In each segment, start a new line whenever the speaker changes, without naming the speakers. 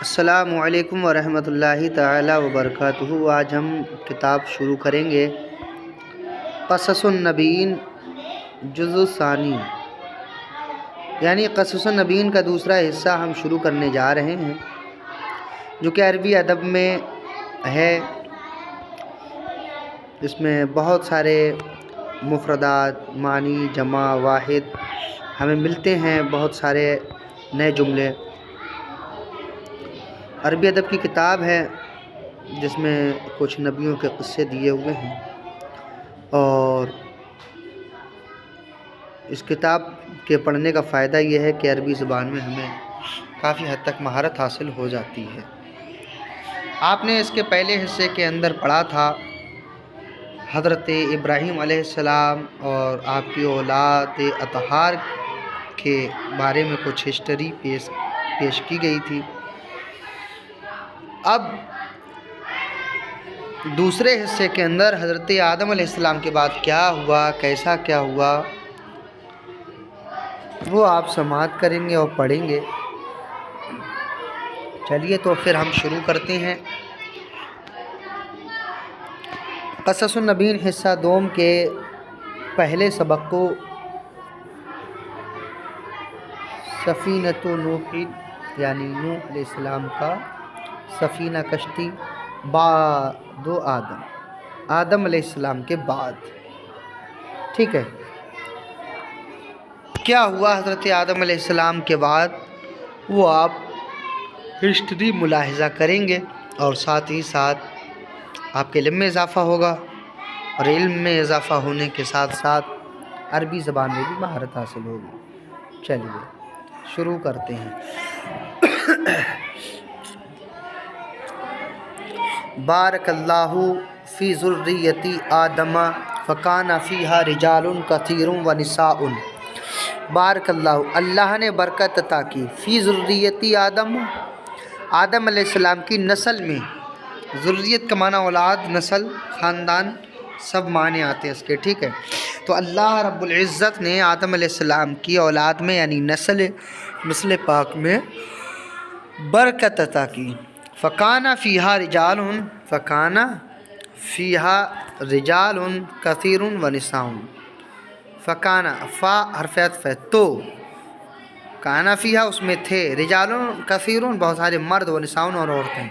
السلام علیکم ورحمۃ اللہ تعالی وبرکاتہ۔ آج ہم کتاب شروع کریں گے قصص النبیین جزء ثانی، یعنی قصص النبیین کا دوسرا حصہ ہم شروع کرنے جا رہے ہیں، جو کہ عربی ادب میں ہے۔ اس میں بہت سارے مفردات، معنی، جمع، واحد ہمیں ملتے ہیں، بہت سارے نئے جملے۔ عربی ادب کی کتاب ہے جس میں کچھ نبیوں کے قصے دیے ہوئے ہیں، اور اس کتاب کے پڑھنے کا فائدہ یہ ہے کہ عربی زبان میں ہمیں کافی حد تک مہارت حاصل ہو جاتی ہے۔ آپ نے اس کے پہلے حصے کے اندر پڑھا تھا حضرت ابراہیم علیہ السلام اور آپ کی اولاد اطہار کے بارے میں کچھ ہسٹری پیش کی گئی تھی۔ اب دوسرے حصے کے اندر حضرت آدم علیہ السلام کے بعد کیا ہوا، کیسا کیا ہوا، وہ آپ سماعت کریں گے اور پڑھیں گے۔ چلیے تو پھر ہم شروع کرتے ہیں۔ قصص النبیین حصہ دوم کے پہلے سبق کو سفینۃ نوح، یعنی نوح علیہ السلام کا سفینہ کشتی بعد آدم علیہ السلام کے بعد، ٹھیک ہے، کیا ہوا حضرت آدم علیہ السلام کے بعد، وہ آپ ہسٹری ملاحظہ کریں گے، اور ساتھ ہی ساتھ آپ کے علم میں اضافہ ہوگا، اور علم میں اضافہ ہونے کے ساتھ ساتھ عربی زبان میں بھی مہارت حاصل ہوگی۔ چلیے شروع کرتے ہیں۔ بارک اللہ فی ذریۃ آدم فکان فیہا رجال کثیر و نساء۔ بارک اللہ، اللہ نے برکت عطا کی، فی ذریۃ آدم علیہ السلام کی نسل میں۔ ذریت کا معنی اولاد، نسل، خاندان، سب معنی آتے ہیں اس کے، ٹھیک ہے۔ تو اللہ رب العزت نے آدم علیہ السلام کی اولاد میں، یعنی نسل پاک میں برکت عطا کی۔ فکان فیہا رجال کثیر و نساء۔ فکان، فا حرف عطف ہے، تو کانا فیہا اس میں تھے، رجال کثیر بہت سارے مرد، و نساء اور عورتیں،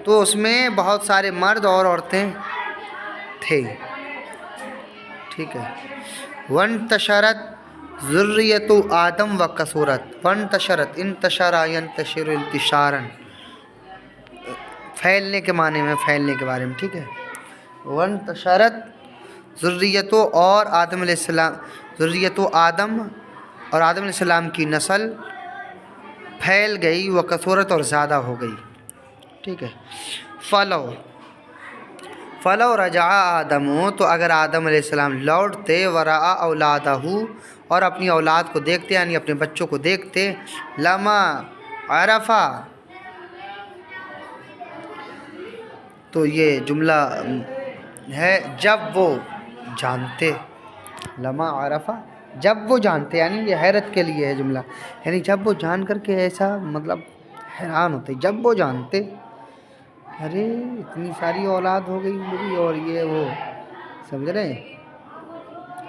تو اس میں بہت سارے مرد اور عورتیں تھے، ٹھیک ہے۔ وانتشرت ذریۃ آدم و کثرت۔ وانتشرت، انتشر ینتشر انتشارا، پھیلنے کے معنی میں، پھیلنے کے بارے میں، ٹھیک ہے۔ وانتشرت ذریۃ، اور آدم علیہ السلام، ذریۃ آدم اور آدم علیہ السلام کی نسل پھیل گئی، و کثرت اور زیادہ ہو گئی، ٹھیک ہے۔ فلو رجع آدم، تو اگر آدم علیہ السلام لوٹتے، ورعا اولادہ، اور اپنی اولاد کو دیکھتے، یعنی اپنے بچوں کو دیکھتے، لما عرفا، تو یہ جملہ ہے جب وہ جانتے، لما عرفا جب وہ جانتے، یعنی یہ حیرت کے لیے ہے جملہ، یعنی جب وہ جان کر کے ایسا مطلب حیران ہوتے، جب وہ جانتے، ارے اتنی ساری اولاد ہو گئی میری، اور یہ وہ، سمجھ رہے ہیں،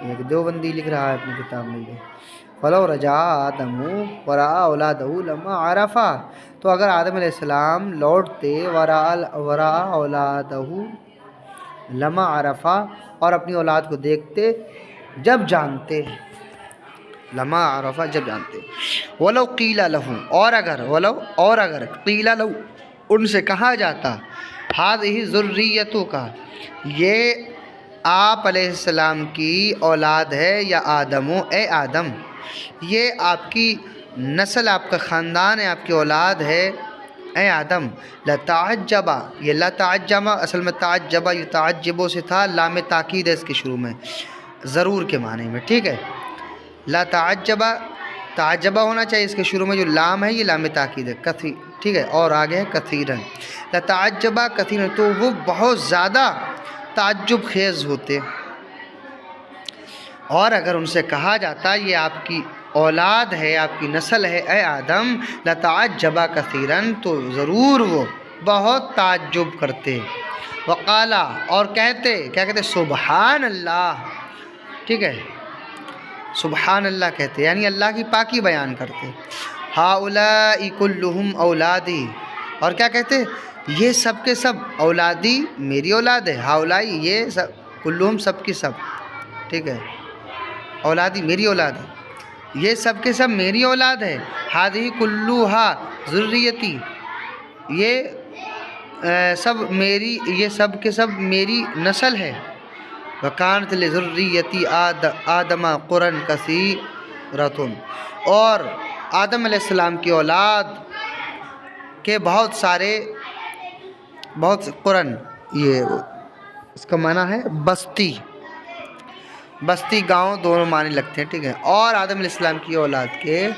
ایک دیوبندی لکھ رہا ہے اپنی کتاب میں یہ۔ فلو رجع آدم ورعا اولادہ لما عرفا، تو اگر آدم علیہ السلام لوٹتے، ورعا اولادہ لما عرفا، اور اپنی اولاد کو دیکھتے جب جانتے، لما عرفا جب جانتے۔ ولو قیل لہ، اور اگر قیل لہ ان سے کہا جاتا، ہذہ ذریۃ کا، یہ آپ علیہ السلام کی اولاد ہے، یا آدم، اے آدم، یہ آپ کی نسل، آپ کا خاندان ہے، آپ کی اولاد ہے، اے آدم، لتعجبا، یہ لتعجبا اصل میں تعجبا یتعجبو سے تھا، لام تاکید ہے اس کے شروع میں، ضرور کے معنی میں، ٹھیک ہے۔ لتعجبا، تعجبہ ہونا چاہیے، اس کے شروع میں جو لام ہے یہ لام تاکید ہے، کثیر، ٹھیک ہے، اور آگے ہے کثیرن، لتعجبا کثیرن، تو وہ بہت زیادہ تعجب خیز ہوتے۔ اور اگر ان سے کہا جاتا یہ آپ کی اولاد ہے، آپ کی نسل ہے اے آدم، لتعجبا کثیرن، تو ضرور وہ بہت تعجب کرتے، وقالا، اور کہتے، کیا کہتے؟ سبحان اللہ، ٹھیک ہے، سبحان اللہ کہتے، یعنی اللہ کی پاکی بیان کرتے، ہؤلاء کلہم اولادی، اور کیا کہتے؟ یہ سب کے سب اولادی میری اولاد ہے، ہؤلاء یہ سب، کلہم سب کی سب، ٹھیک ہے، اولادی میری اولاد ہے، یہ سب کے سب میری اولاد ہے، ہذہ کلھا ذریتی، یہ سب میری، یہ سب کے سب میری نسل ہے، وکانت لذریتی آدم قرن کثیرۃ، اور آدم علیہ السلام کی اولاد کے بہت سارے، بہت قرن، یہ اس کا معنی ہے بستی، بستی گاؤں دونوں معنی لگتے ہیں، ٹھیک ہے، اور آدم علیہ السلام کی اولاد کے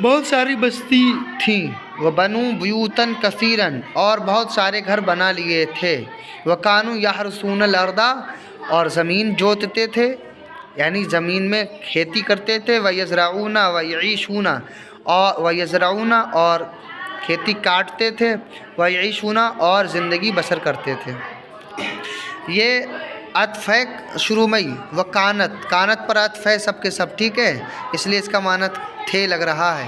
بہت ساری بستی تھیں، وَبَنُوا بُيُوتًا كَثِيرًا، اور بہت سارے گھر بنا لیے تھے، وَكَانُوا يَحْرُثُونَ الْأَرْضَ، اور زمین جوتتے تھے، یعنی زمین میں کھیتی کرتے تھے، وَيَزْرَعُونَ وَيَعِيشُونَ، وَيَزْرَعُونَ، اور کھیتی کاٹتے تھے، وَيَعِيشُونَ، اور زندگی بسر کرتے تھے، یہ عطف ہے شروع میں ہی، وکانت، کانت پر عطف ہے سب کے سب، ٹھیک ہے، اس لیے اس کا معنی تھے لگ رہا ہے،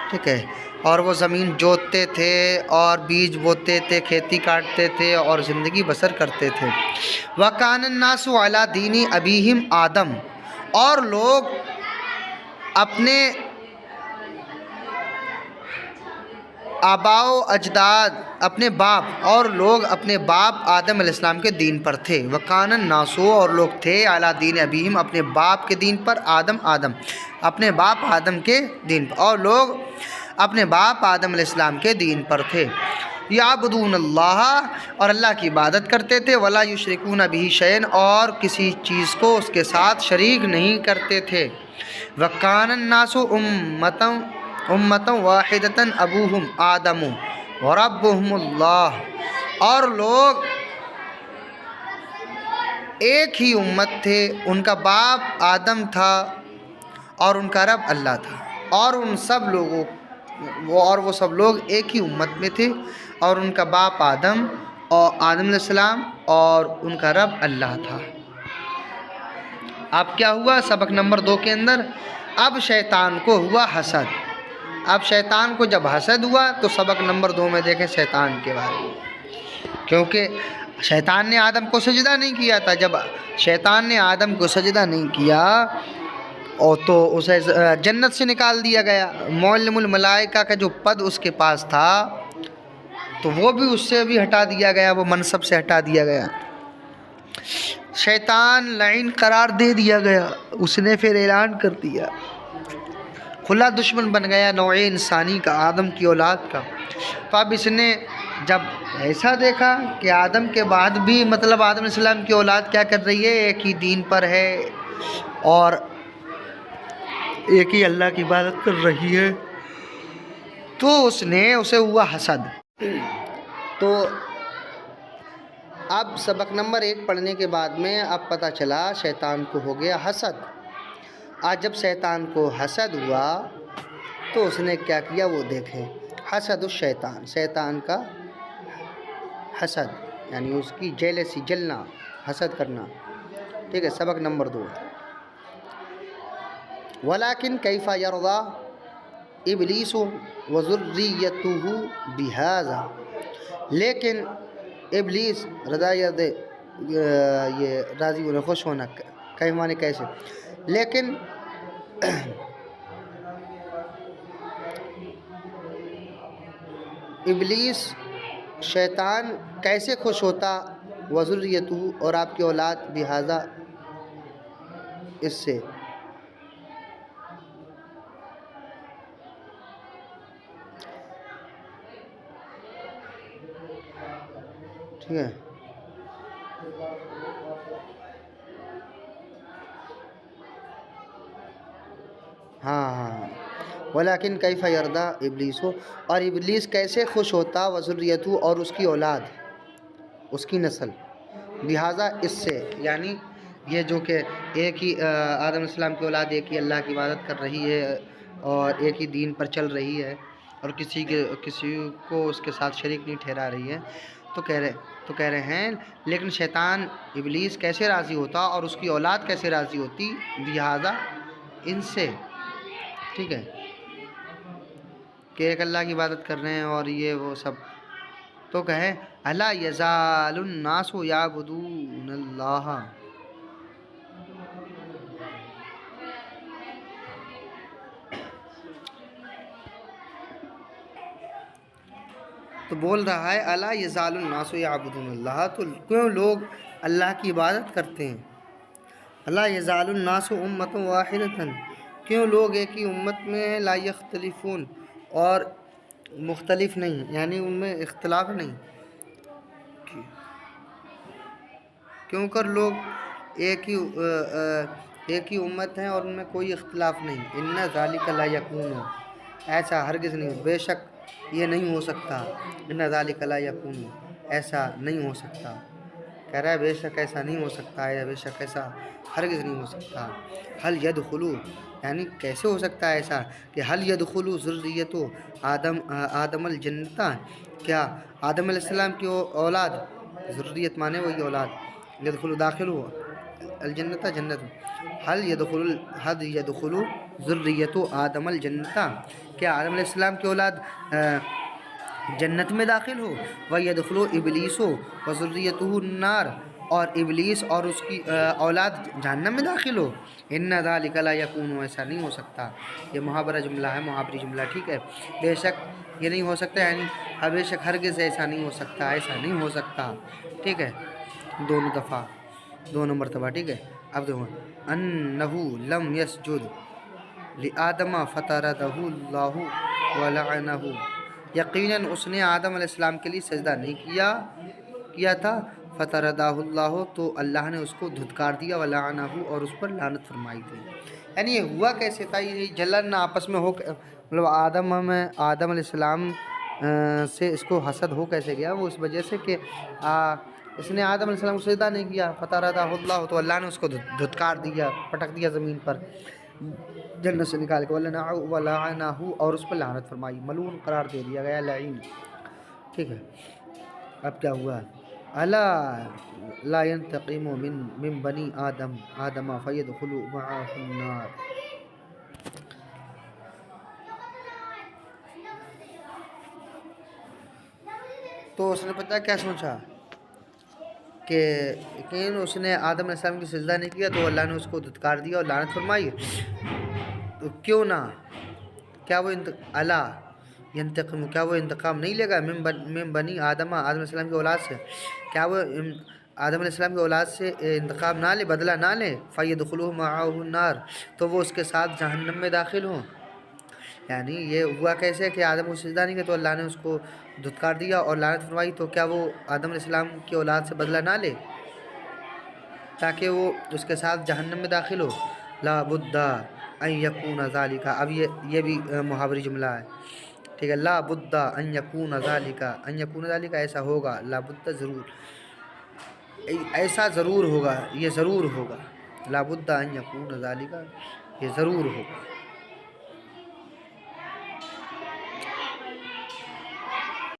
ٹھیک ہے، اور وہ زمین جوتتے تھے اور بیج بوتے تھے، کھیتی کاٹتے تھے اور زندگی بسر کرتے تھے، وَكَانَ النَّاسُ عَلَى دِينِ أَبِيهِمْ آدم، اور لوگ اپنے آباء و اجداد، اپنے باپ، اور لوگ اپنے باپ آدم علیہ السلام کے دین پر تھے، وَكَانَ النَّاسُ، اور لوگ تھے، عَلَى دِينِ أَبِيهِمْ، اپنے باپ کے دین پر، آدم اپنے باپ آدم کے دین پر، اور لوگ اپنے باپ آدم علیہ السلام کے دین پر تھے، یعبدون اللہ، اور اللہ کی عبادت کرتے تھے، ولا یشرکون بہ شیئا، اور کسی چیز کو اس کے ساتھ شریک نہیں کرتے تھے، وکان الناس امۃ واحدۃ ابوہم آدم وربہم اللہ، اور لوگ ایک ہی امت تھے، ان کا باپ آدم تھا اور ان کا رب اللہ تھا، اور ان سب لوگوں وہ سب لوگ ایک ہی امت میں تھے، اور ان کا باپ آدم علیہ السلام، اور ان کا رب اللہ تھا۔ اب کیا ہوا سبق نمبر 2 کے اندر؟ اب شیطان کو ہوا حسد، اب شیطان کو جب حسد ہوا تو سبق نمبر 2 میں دیکھیں شیطان کے بارے میں، کیونکہ شیطان نے آدم کو سجدہ نہیں کیا تھا، جب شیطان نے آدم کو سجدہ نہیں کیا اور تو اسے جنت سے نکال دیا گیا، معلم الملائکہ کا جو پد اس کے پاس تھا تو وہ بھی اس سے بھی ہٹا دیا گیا، وہ منصب سے ہٹا دیا گیا، شیطان لعین قرار دے دیا گیا، اس نے پھر اعلان کر دیا، کھلا دشمن بن گیا نوع انسانی کا، آدم کی اولاد کا۔ تو اب اس نے جب ایسا دیکھا کہ آدم کے بعد بھی مطلب آدم علیہ السلام کی اولاد کیا کر رہی ہے، ایک ہی دین پر ہے اور ایک ہی اللہ کی عبادت کر رہی ہے، تو اس نے اسے ہوا حسد۔ تو اب سبق نمبر 1 پڑھنے کے بعد میں اب پتہ چلا شیطان کو ہو گیا حسد۔ آج جب شیطان کو حسد ہوا تو اس نے کیا کیا وہ دیکھیں، حسد الشیطان، شیطان کا حسد، یعنی اس کی جیلسی، جلنا، حسد کرنا، ٹھیک ہے۔ سبق نمبر 2، ولیکن کیف یرضی ابلیس وذریتہ بہذا، لیکن ابلیس رضا یہ راضی ہونا، خوش ہونا، کئی معنی کیسے، لیکن ابلیس شیطان کیسے خوش ہوتا، وذریتہ، اور آپ کی اولاد، بہذا، اس سے، ٹھیک ہے۔ ہاں ولیکن کیف یرضی ابلیس، اور ابلیس کیسے خوش ہوتا، وذریتہ، اور اس کی اولاد، اس کی نسل، بہذا، اس سے، یعنی یہ جو کہ ایک ہی آدم علیہ السلام کی اولاد ایک ہی اللہ کی عبادت کر رہی ہے اور ایک ہی دین پر چل رہی ہے اور کسی کو اس کے ساتھ شریک نہیں ٹھہرا رہی ہے، تو کہہ رہے ہیں لیکن شیطان ابلیس کیسے راضی ہوتا اور اس کی اولاد کیسے راضی ہوتی لہٰذا ان سے، ٹھیک ہے، کہ ایک اللہ کی عبادت کر رہے ہیں اور یہ وہ سب، تو کہیں الا یزال الناس یعبدون اللہ، تو بول رہا ہے الا یزال الناس یعبدون اللہ، تو کیوں لوگ اللہ کی عبادت کرتے ہیں، الا یزال الناس امۃ واحدۃ، کیوں لوگ ایک ہی امت میں ہیں، لا یختلفون، اور مختلف نہیں، یعنی ان میں اختلاف نہیں، کیوں کر لوگ ایک ہی امت ہیں اور ان میں کوئی اختلاف نہیں، ان ذالک لا یکون، ایسا ہرگز نہیں، بے شک یہ نہیں ہو سکتا، ان ذالک لا یکون، ایسا نہیں ہو سکتا، کہہ رہا ہے بے شک ایسا نہیں ہو سکتا ہے، بے شک ایسا ہرگز نہیں ہو سکتا، حل یدخلوا، یعنی کیسے ہو سکتا ہے ایسا کہ حل یدخلوا ذریۃ آدم الجنۃ، کیا آدم علیہ السلام کی اولاد، ذریت مانے وہی اولاد، یدخلوا داخل ہو الجنت جنت، حل یدخلوا ذریۃ آدم الجنۃ، کیا آدم علیہ السلام کی اولاد جنت میں داخل ہو، وَيَدْخُلُ ابلیسُ وَذُرِّيَّتُهُ النَّارَ، اور ابلیس اور اس کی اولاد جہنم میں داخل ہو، ان ذالک لا یکون، ایسا نہیں ہو سکتا، یہ محاورہ جملہ ہے، محاوری جملہ، ٹھیک ہے، بے شک یہ نہیں ہو سکتا، یعنی بے شک ہرگز ایسا نہیں ہو سکتا، ایسا نہیں ہو سکتا، ٹھیک ہے، دونوں دفعہ، دونوں مرتبہ، ٹھیک ہے، اب دیکھو انہ لم یسجد لآدم فطردہ اللہ ولعنہ، یقیناً اس نے آدم علیہ السلام کے لیے سجدہ نہیں کیا تھا، فطردہ اللہ، تو اللہ نے اس کو دھتکار دیا، ولعنہ، اور اس پر لعنت فرمائی تھی، یعنی یہ ہوا کیسے تھا، یہ جلن آپس میں ہو، مطلب آدم علیہ السلام سے اس کو حسد ہو کیسے گیا، وہ اس وجہ سے کہ اس نے آدم علیہ السلام کو سجدہ نہیں کیا، فطردہ اللہ، تو اللہ نے اس کو دھتکار دیا، پٹک دیا زمین پر جنت سے نکال کے، ولعنہ، اور اس پر لعنت فرمائی، ملعون قرار دے دیا گیا، لعین، ٹھیک ہے، اب کیا ہوا، الا لا ينتقم من بنی آدم فيدخل معه النار، تو اس نے پتہ کیا سوچا کہ اس نے آدم علیہ السلام کی سجدہ نہیں کیا تو اللہ نے اس کو دھتکار دیا اور لعنت فرمائی، تو کیوں نہ، کیا وہ الا ینتقم، کیا وہ انتقام نہیں لے گا من بنی آدم علیہ السلام کی اولاد سے، کیا وہ آدم علیہ السلام کی اولاد سے انتقام نہ لے، بدلہ نہ لے، فیدخلوا معہ النار، تو وہ اس کے ساتھ جہنم میں داخل ہوں، یعنی یہ ہوا کیسے کہ آدم کو سجدہ نہیں کیا تو اللہ نے اس کو دھتکار دیا اور لعنت فرمائی، تو کیا وہ آدم علیہ السلام کی اولاد سے بدلہ نہ لے تاکہ وہ اس کے ساتھ جہنم میں داخل ہو، لا بد ان یکون ذالک، اب یہ بھی محاوری جملہ ہے، ٹھیک ہے، لا بد ان یکون ذالک، ایسا ہوگا، لا بد ضرور، ایسا ضرور ہوگا، یہ ضرور ہوگا، لا بد ان یکون ذالک، یہ ضرور ہوگا،